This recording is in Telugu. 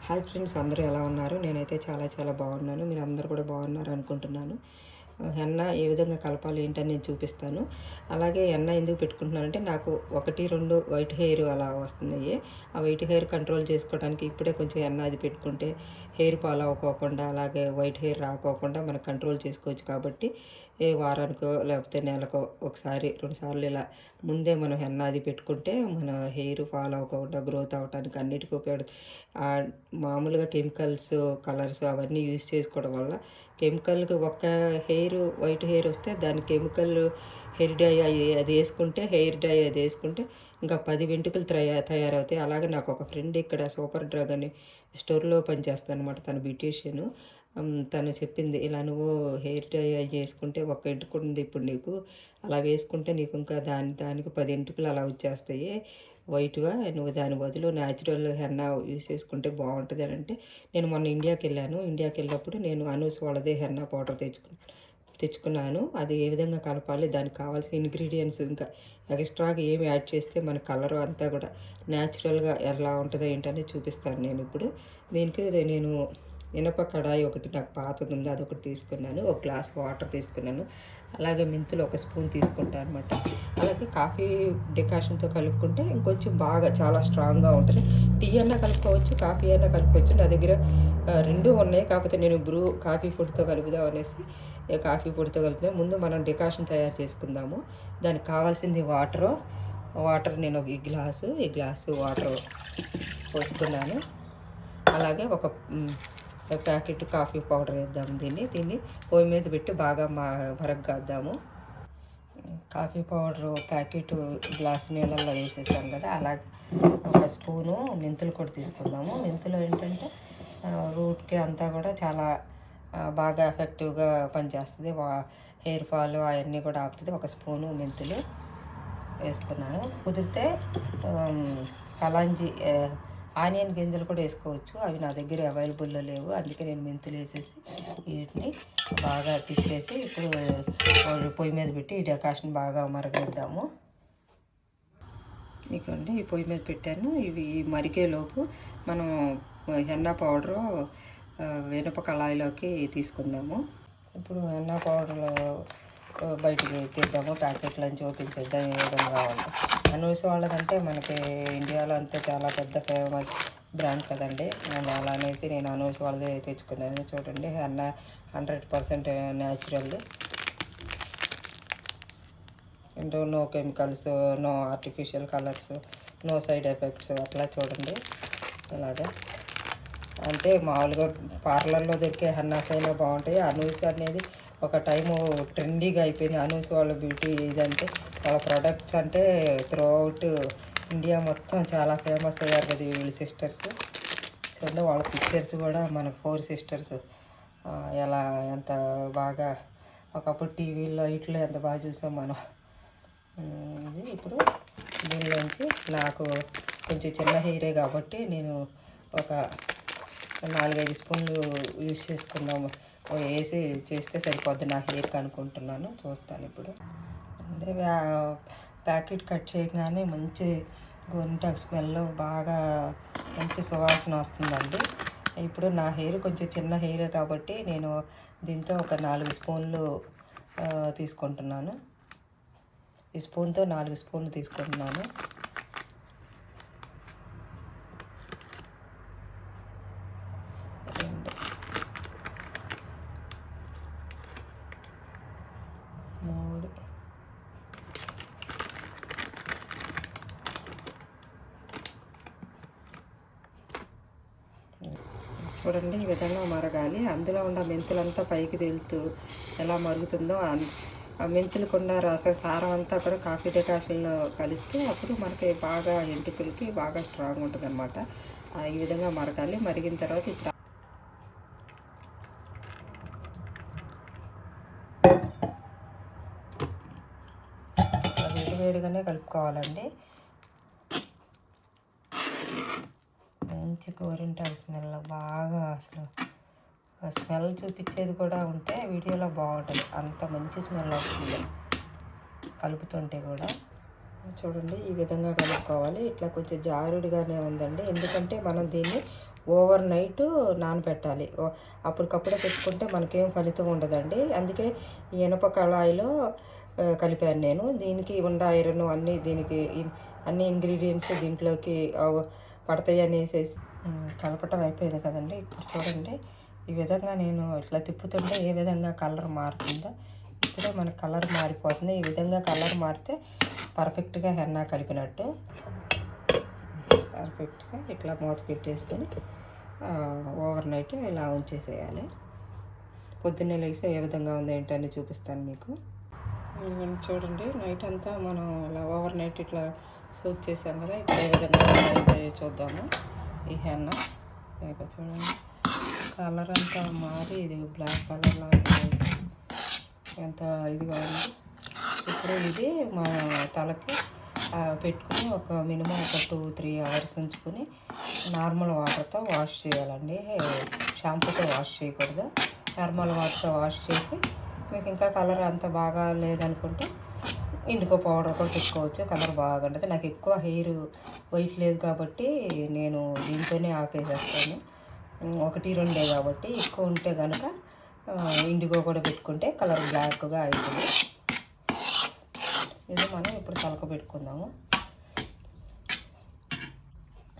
హాయ్ ఫ్రెండ్స్, అందరూ ఎలా ఉన్నారు? నేనైతే చాలా చాలా బాగున్నాను. మీరు అందరూ కూడా బాగున్నారు అనుకుంటున్నాను. హెన్నా ఏ విధంగా కలపాలి ఏంటని నేను చూపిస్తాను. అలాగే హెన్నా ఎందుకు పెట్టుకుంటున్నానంటే నాకు 1, 2 వైట్ హెయిర్ అలా వస్తున్నాయి. ఆ వైట్ హెయిర్ కంట్రోల్ చేసుకోవడానికి ఇప్పుడే కొంచెం హెన్నా అది పెట్టుకుంటే హెయిర్ ఫాల్ అవ్వకోకుండా అలాగే వైట్ హెయిర్ రాకోకుండా మనం కంట్రోల్ చేసుకోవచ్చు. కాబట్టి ఏ వారానికో లేకపోతే నెలకో ఒకసారి 2 సార్లు ఇలా ముందే మనం హెన్నా అది పెట్టుకుంటే మన హెయిర్ ఫాల్ అవ్వకుండా గ్రోత్ అవ్వడానికి అన్నిటికీ మామూలుగా కెమికల్స్ కలర్స్ అవన్నీ యూజ్ చేసుకోవడం వల్ల కెమికల్కి ఒక్క వైట్ హెయిర్ వస్తే దాని కెమికల్ హెయిర్ డై అది వేసుకుంటే హెయిర్ డై అది వేసుకుంటే ఇంకా 10 వెంట్రుకలు తయారవుతాయి. అలాగే నాకు ఒక ఫ్రెండ్ ఇక్కడ సూపర్ డ్రగ్ అని స్టోర్లో పనిచేస్తాను అనమాట. తన బ్యూటీషియన్. తను చెప్పింది, ఇలా నువ్వు హెయిర్ డై చేసుకుంటే ఒక్క వెంట్రుక ఉంది ఇప్పుడు నీకు, అలా వేసుకుంటే నీకు ఇంకా దానికి 10 వెంట్రుకలు అలా వచ్చేస్తాయి వైట్గా. నువ్వు దాని బదులు న్యాచురల్ హెన్నా యూస్ చేసుకుంటే బాగుంటుంది అని అంటే, నేను మొన్న ఇండియాకి వెళ్ళినప్పుడు నేను అనూస్ వాళ్ళదే హెన్నా పౌడర్ తెచ్చుకున్నాను. అది ఏ విధంగా కలపాలి, దానికి కావాల్సిన ఇంగ్రీడియంట్స్ ఇంకా ఎక్స్ట్రాగా ఏమి యాడ్ చేస్తే మన కలర్ అంతా కూడా న్యాచురల్గా ఎలా ఉంటుందో ఏంటనేది చూపిస్తాను నేను ఇప్పుడు. దీనికి నేను ఇనప కడాయి ఒకటి నాకు పాతది ఉంది, అదొకటి తీసుకున్నాను. ఒక గ్లాస్ వాటర్ తీసుకున్నాను. అలాగే మెంతులు 1 స్పూన్ తీసుకుంటాను అనమాట. అలాగే కాఫీ డికాషన్తో కలుపుకుంటే ఇంకొంచెం బాగా చాలా స్ట్రాంగ్గా ఉంటుంది. టీ అన్నా కలుపుకోవచ్చు, కాఫీ అన్నా కలుపుకోవచ్చు. నా దగ్గర రెండూ ఉన్నాయి. కాకపోతే నేను కాఫీ పొడితో కలుపుదాం అనేసి కాఫీ పొడితో కలిపిన. ముందు మనం డికాషన్ తయారు చేసుకుందాము. దానికి కావాల్సింది వాటర్ నేను ఈ గ్లాసు వాటర్ పోసుకున్నాను. అలాగే ఒక ప్యాకెట్ కాఫీ పౌడర్ వేద్దాము. దీన్ని పొయ్యి మీద పెట్టి బాగా మరగద్దాము. కాఫీ పౌడరు ప్యాకెట్ గ్లాస్ నీళ్ళల్లో వేసేసాం కదా, అలాగే 1 స్పూను మెంతులు కూడా తీసుకుందాము. మెంతులు ఏంటంటే రూట్కి అంతా కూడా చాలా బాగా ఎఫెక్టివ్గా పనిచేస్తుంది. హెయిర్ ఫాల్ అవన్నీ కూడా ఆపుతుంది. 1 స్పూను మెంతులు వేసుకున్నాను. కుదిరితే కలాంజీ ఆనియన్ గింజలు కూడా వేసుకోవచ్చు. అవి నా దగ్గర అవైలబుల్లో లేవు, అందుకే నేను మెంతులు వేసేసి వీటిని బాగా తిప్పేసి ఇప్పుడు పొయ్యి మీద పెట్టి ఈ డెకాషన్ బాగా మరగనిద్దాము. ఇకండి ఈ పొయ్యి మీద పెట్టాను. ఇవి మరిగేలోపు మనం హెన్నా పౌడరు వెనుప కళాయిలోకి తీసుకుందాము. ఇప్పుడు హెన్నా పౌడర్ బయటికి తీద్దాము. ప్యాకెట్లని ఓపెన్ చేద్దాం ఏ విధంగా ఉంది. అనూస్ వాళ్ళదంటే మనకి ఇండియాలో అంతా చాలా పెద్ద ఫేమస్ బ్రాండ్ కదండి. నేను అలా అనేసి నేను అనూస్ వాళ్ళదే తెచ్చుకున్నాను. చూడండి, 100% natural, no chemicals, no artificial colours, no side effects. అట్లా చూడండి ఇలాగా. అంటే మామూలుగా పార్లర్లో దొరికే హెన్నాస్ అయినా బాగుంటాయి. అనూస్ అనేది ఒక టైము ట్రెండీగా అయిపోయింది. అనూస్ వాళ్ళ బ్యూటీ ఇదంటే వాళ్ళ ప్రొడక్ట్స్ అంటే త్రూ అవుట్ ఇండియా మొత్తం చాలా ఫేమస్ అయ్యారు కదా వీళ్ళ సిస్టర్స్. చూడండి, వాళ్ళ పిక్చర్స్ కూడా మన 4 సిస్టర్స్ ఎంత బాగా ఒకప్పుడు టీవీలో ఇట్లా ఎంత బాగా చూసాం మనం. ఇది ఇప్పుడు దీనిలోంచి నాకు కొంచెం చిన్న హెయిరే కాబట్టి నేను ఒక 4-5 స్పూన్లు యూజ్ చేసుకున్నాము. వేసి చేస్తే సరిపోద్ది నా హెయిర్కి అనుకుంటున్నాను. చూస్తాను ఇప్పుడు. అంటే ప్యాకెట్ కట్ చేయగానే మంచి గోరింటాకు స్మెల్, బాగా మంచి సువాసన వస్తుందండి. ఇప్పుడు నా హెయిర్ కొంచెం చిన్న హెయిరే కాబట్టి నేను దీంతో ఒక 4 స్పూన్లు తీసుకుంటున్నాను. ఈ స్పూన్తో 4 స్పూన్లు తీసుకుంటున్నాను. చూడండి, ఈ విధంగా మరగాలి. అందులో ఉన్న మెంతులంతా పైకి తేలుతూ ఎలా మరుగుతుందో ఆ మెంతులకున్న సారం అంతా కూడా కాఫీ డికాషన్లో కలిస్తే అప్పుడు మనకి బాగా ఎంటుకలకి బాగా స్ట్రాంగ్ ఉంటుంది అనమాట. ఈ విధంగా మరగాలి. మరిగిన తర్వాత ఇప్పుడు వేడిగానే కలుపుకోవాలండి. మంచి గోరింటాకు స్మెల్ బాగా, అసలు స్మెల్ చూపించేది కూడా ఉంటే వీడియోలో బాగుంటుంది. అంత మంచి స్మెల్ వస్తుంది కలుపుతుంటే కూడా. చూడండి, ఈ విధంగా కలుపుకోవాలి. ఇట్లా కొంచెం జారుడుగానే ఉందండి, ఎందుకంటే మనం దీన్ని ఓవర్ నైట్ నానబెట్టాలి. అప్పటికప్పుడే పెట్టుకుంటే మనకేం ఫలితం ఉండదండి. అందుకే ఈ ఇనప కళాయిలో కలిపాను నేను. దీనికి ఉండ ఐరన్ అన్నీ దీనికి అన్ని ఇంగ్రీడియంట్స్ దీంట్లోకి పడతాయి అనేసేసి కలపటం అయిపోయింది కదండి. ఇప్పుడు చూడండి, ఈ విధంగా నేను ఇట్లా తిప్పుతుంటే ఏ విధంగా కలర్ మారుతుందో. ఇప్పుడే మనకు కలర్ మారిపోతుంది. ఈ విధంగా కలర్ మారితే పర్ఫెక్ట్గా హెన్నా కలిపినట్టు. పర్ఫెక్ట్గా ఇట్లా మూత పెట్టేసుకొని ఓవర్ నైట్ ఇలా ఉంచేసేయాలి. పొద్దున్నే లేచి ఏ విధంగా ఉందో ఏంటని చూపిస్తాను మీకు. చూడండి, నైట్ అంతా మనం ఇలా ఓవర్ నైట్ ఇట్లా సోక్ చేసాం కదా. ఇప్పుడు ఏ విధంగా అయితే చూద్దాము. ఈ హెన్నా ఇక చూడండి, కలర్ అంతా మారి ఇది బ్లాక్ కలర్ లాగా ఎంత ఇదిగా ఉంది. ఇప్పుడు ఇది మా తలకి పెట్టుకుని ఒక మినిమం ఒక 2-3 అవర్స్ ఉంచుకొని నార్మల్ వాటర్తో వాష్ చేయాలండి. షాంపూతో వాష్ చేయకూడదు. నార్మల్ వాటర్తో వాష్ చేసి మీకు ఇంకా కలర్ అంత బాగా లేదనుకుంటే ఇండిగో పౌడర్ కూడా పెట్టుకోవచ్చు. కలర్ బాగా ఉంటుంది. నాకు ఎక్కువ హెయిర్ వైట్ లేదు కాబట్టి నేను దీంతోనే ఆపేసేస్తాను. 1-2 కాబట్టి. ఎక్కువ ఉంటే కనుక ఇండిగో కూడా పెట్టుకుంటే కలర్ బ్లాక్గా అవుతుంది. ఇది మనం ఇప్పుడు తలకు పెట్టుకుందాము.